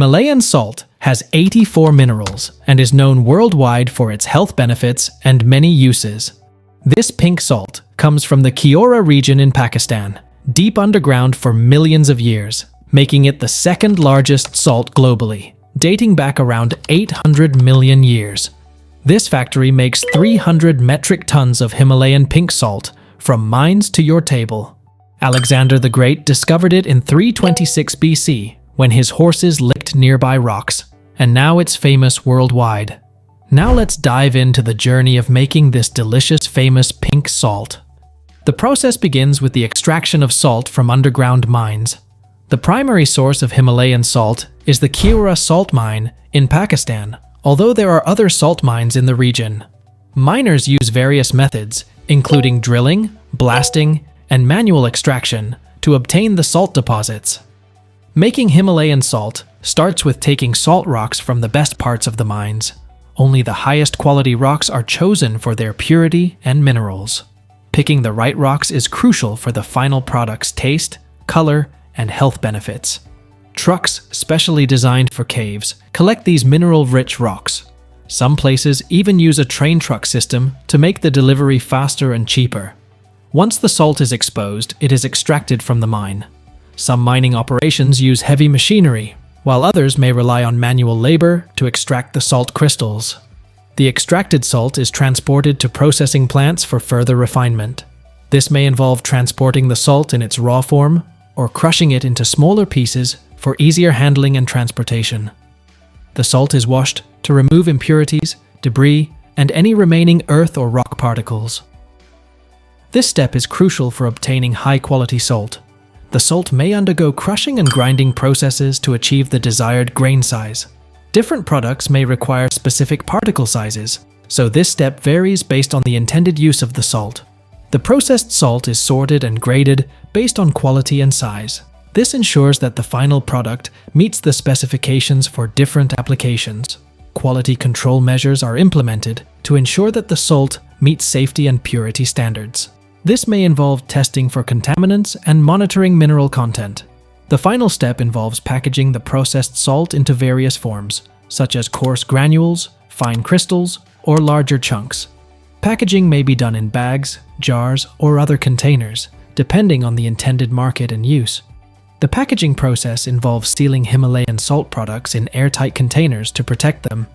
Himalayan salt has 84 minerals and is known worldwide for its health benefits and many uses. This pink salt comes from the Kiora region in Pakistan, deep underground for millions of years, making it the second largest salt globally, dating back around 800 million years. This factory makes 300 metric tons of Himalayan pink salt from mines to your table. Alexander the Great discovered it in 326 BC when his horses licked nearby rocks, and now it's famous worldwide. Now let's dive into the journey of making this delicious, famous pink salt. The process begins with the extraction of salt from underground mines. The primary source of Himalayan salt is the Kiora salt mine in Pakistan, although there are other salt mines in the region. Miners use various methods, including drilling, blasting, and manual extraction, to obtain the salt deposits. Making Himalayan salt starts with taking salt rocks from the best parts of the mines. Only the highest quality rocks are chosen for their purity and minerals. Picking the right rocks is crucial for the final product's taste, color, and health benefits. Trucks, specially designed for caves, collect these mineral-rich rocks. Some places even use a train truck system to make the delivery faster and cheaper. Once the salt is exposed, it is extracted from the mine. Some mining operations use heavy machinery, while others may rely on manual labor to extract the salt crystals. The extracted salt is transported to processing plants for further refinement. This may involve transporting the salt in its raw form or crushing it into smaller pieces for easier handling and transportation. The salt is washed to remove impurities, debris, and any remaining earth or rock particles. This step is crucial for obtaining high-quality salt. The salt may undergo crushing and grinding processes to achieve the desired grain size. Different products may require specific particle sizes, so this step varies based on the intended use of the salt. The processed salt is sorted and graded based on quality and size. This ensures that the final product meets the specifications for different applications. Quality control measures are implemented to ensure that the salt meets safety and purity standards. This may involve testing for contaminants and monitoring mineral content. The final step involves packaging the processed salt into various forms, such as coarse granules, fine crystals, or larger chunks. Packaging may be done in bags, jars, or other containers, depending on the intended market and use. The packaging process involves sealing Himalayan salt products in airtight containers to protect them.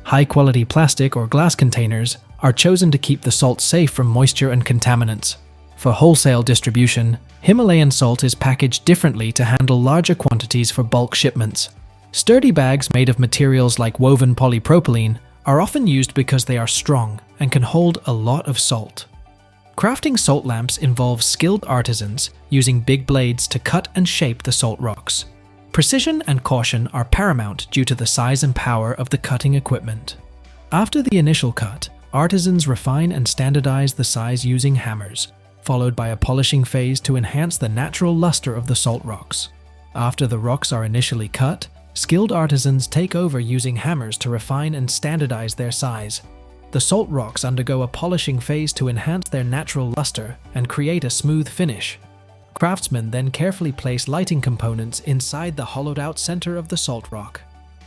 High-quality plastic or glass containers are chosen to keep the salt safe from moisture and contaminants. For wholesale distribution, Himalayan salt is packaged differently to handle larger quantities for bulk shipments. Sturdy bags made of materials like woven polypropylene are often used because they are strong and can hold a lot of salt. Crafting salt lamps involves skilled artisans using big blades to cut and shape the salt rocks. Precision and caution are paramount due to the size and power of the cutting equipment. After the initial cut, artisans refine and standardize the size using hammers, followed by a polishing phase to enhance the natural luster of the salt rocks. After the rocks are initially cut, skilled artisans take over using hammers to refine and standardize their size. The salt rocks undergo a polishing phase to enhance their natural luster and create a smooth finish. Craftsmen then carefully place lighting components inside the hollowed-out center of the salt rock.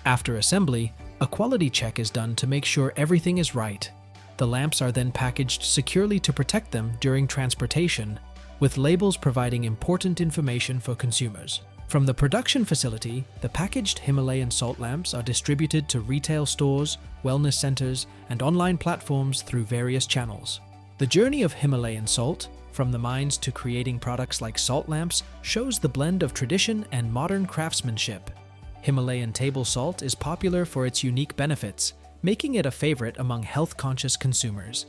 After assembly, a quality check is done to make sure everything is right. The lamps are then packaged securely to protect them during transportation, with labels providing important information for consumers. From the production facility, the packaged Himalayan salt lamps are distributed to retail stores, wellness centers, and online platforms through various channels. The journey of Himalayan salt, from the mines to creating products like salt lamps, shows the blend of tradition and modern craftsmanship. Himalayan table salt is popular for its unique benefits, making it a favorite among health-conscious consumers.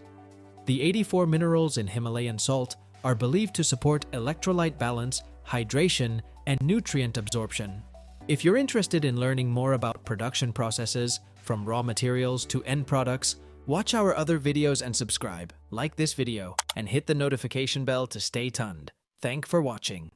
The 84 minerals in Himalayan salt are believed to support electrolyte balance, hydration, and nutrient absorption. If you're interested in learning more about production processes, from raw materials to end products, watch our other videos and subscribe, like this video, and hit the notification bell to stay tuned. Thanks for watching.